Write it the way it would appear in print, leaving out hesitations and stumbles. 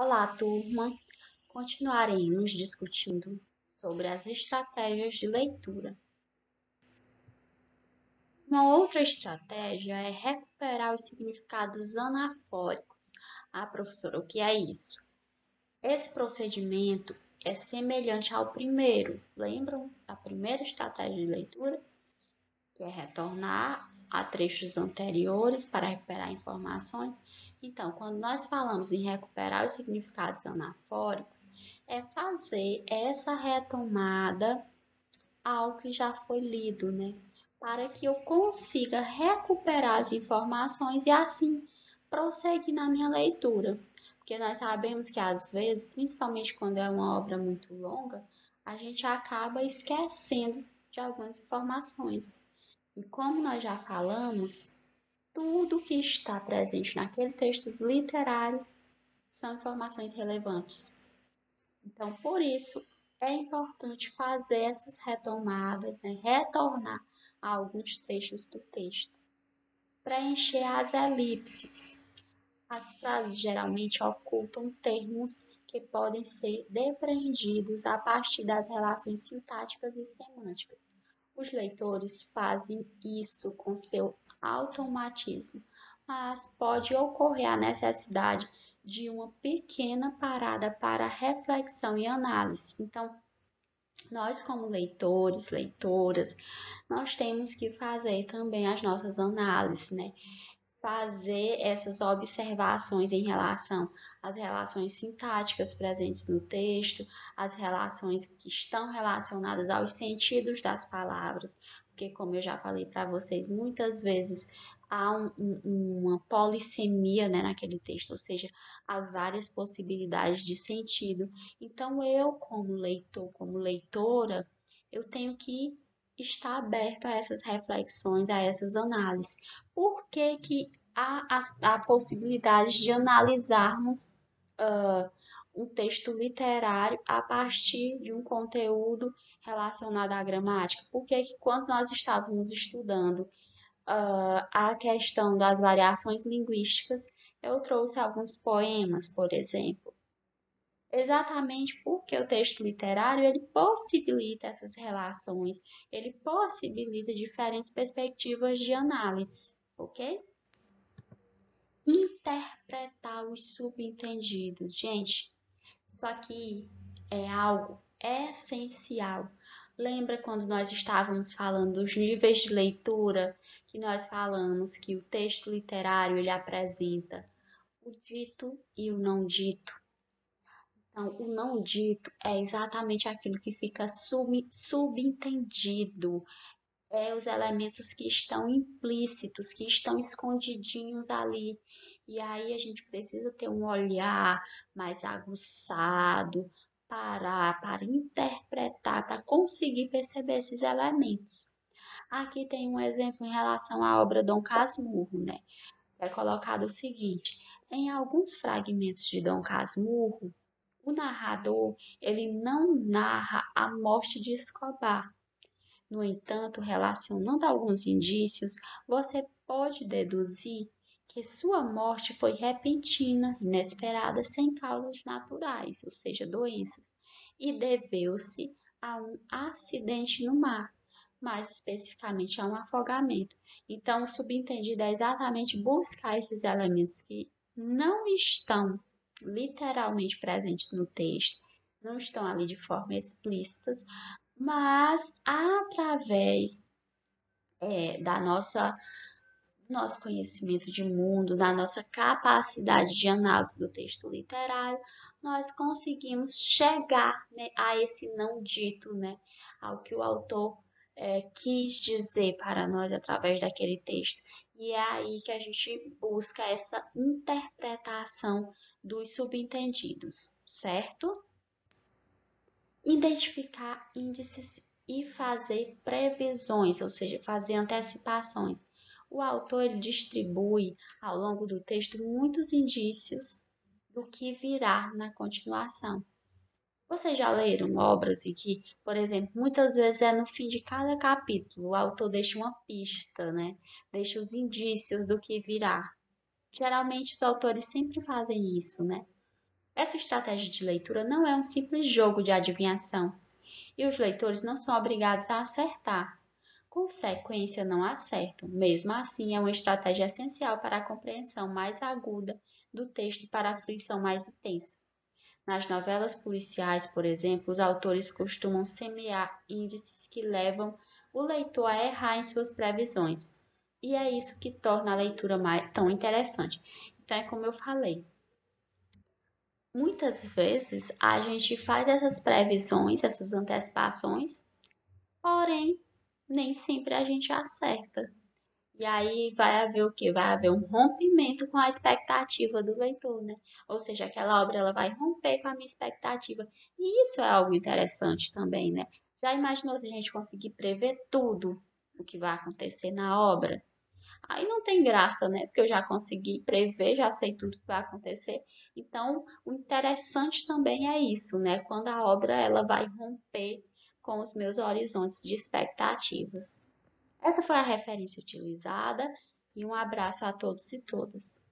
Olá, turma! Continuaremos discutindo sobre as estratégias de leitura. Uma outra estratégia é recuperar os significados anafóricos. Ah, professora, o que é isso? Esse procedimento é semelhante ao primeiro. Lembram da primeira estratégia de leitura? Que é retornar a trechos anteriores para recuperar informações. Então, quando nós falamos em recuperar os significados anafóricos, é fazer essa retomada ao que já foi lido, né? Para que eu consiga recuperar as informações e assim prosseguir na minha leitura. Porque nós sabemos que às vezes, principalmente quando é uma obra muito longa, a gente acaba esquecendo de algumas informações. E como nós já falamos, tudo que está presente naquele texto literário são informações relevantes. Então, por isso, é importante fazer essas retomadas, né? Retornar a alguns trechos do texto, preencher as elipses. As frases geralmente ocultam termos que podem ser depreendidos a partir das relações sintáticas e semânticas. Os leitores fazem isso com seu automatismo, mas pode ocorrer a necessidade de uma pequena parada para reflexão e análise. Então, nós como leitores, leitoras, nós temos que fazer também as nossas análises, né? Fazer essas observações em relação às relações sintáticas presentes no texto, as relações que estão relacionadas aos sentidos das palavras, porque, como eu já falei para vocês, muitas vezes há uma polissemia, né, naquele texto, ou seja, há várias possibilidades de sentido. Então, eu, como leitor, como leitora, eu tenho que estar aberto a essas reflexões, a essas análises. Por que que há possibilidade de analisarmos um texto literário a partir de um conteúdo relacionado à gramática? Porque que quando nós estávamos estudando a questão das variações linguísticas, eu trouxe alguns poemas, por exemplo, exatamente porque o texto literário ele possibilita essas relações, ele possibilita diferentes perspectivas de análise, ok? Interpretar os subentendidos. Gente, isso aqui é algo essencial. Lembra quando nós estávamos falando dos níveis de leitura, que nós falamos que o texto literário ele apresenta o dito e o não dito. Então, o não dito é exatamente aquilo que fica subentendido, é os elementos que estão implícitos, que estão escondidinhos ali. E aí a gente precisa ter um olhar mais aguçado, parar para interpretar, para conseguir perceber esses elementos. Aqui tem um exemplo em relação à obra Dom Casmurro, né? É colocado o seguinte: em alguns fragmentos de Dom Casmurro, o narrador ele não narra a morte de Escobar. No entanto, relacionando alguns indícios, você pode deduzir que sua morte foi repentina, inesperada, sem causas naturais, ou seja, doenças, e deveu-se a um acidente no mar, mais especificamente a um afogamento. Então, o subentendido é exatamente buscar esses elementos que não estão literalmente presentes no texto, não estão ali de forma explícita, mas através da nosso conhecimento de mundo, da nossa capacidade de análise do texto literário, nós conseguimos chegar, né, a esse não dito, né, ao que o autor quis dizer para nós através daquele texto. E é aí que a gente busca essa interpretação dos subentendidos, certo? Identificar índices e fazer previsões, ou seja, fazer antecipações. O autor ele distribui ao longo do texto muitos indícios do que virá na continuação. Vocês já leram obras em que, por exemplo, muitas vezes é no fim de cada capítulo, o autor deixa uma pista, né? Deixa os indícios do que virá. Geralmente os autores sempre fazem isso, né? Essa estratégia de leitura não é um simples jogo de adivinhação, e os leitores não são obrigados a acertar. Com frequência não acertam, mesmo assim é uma estratégia essencial para a compreensão mais aguda do texto e para a fruição mais intensa. Nas novelas policiais, por exemplo, os autores costumam semear índices que levam o leitor a errar em suas previsões. E é isso que torna a leitura tão interessante. Então, é como eu falei, muitas vezes a gente faz essas previsões, essas antecipações, porém, nem sempre a gente acerta. E aí vai haver o quê? Vai haver um rompimento com a expectativa do leitor, né? Ou seja, aquela obra ela vai romper com a minha expectativa. E isso é algo interessante também, né? Já imaginou se a gente conseguir prever tudo o que vai acontecer na obra? Aí não tem graça, né? Porque eu já consegui prever, já sei tudo que vai acontecer. Então, o interessante também é isso, né? Quando a obra ela vai romper com os meus horizontes de expectativas. Essa foi a referência utilizada e um abraço a todos e todas.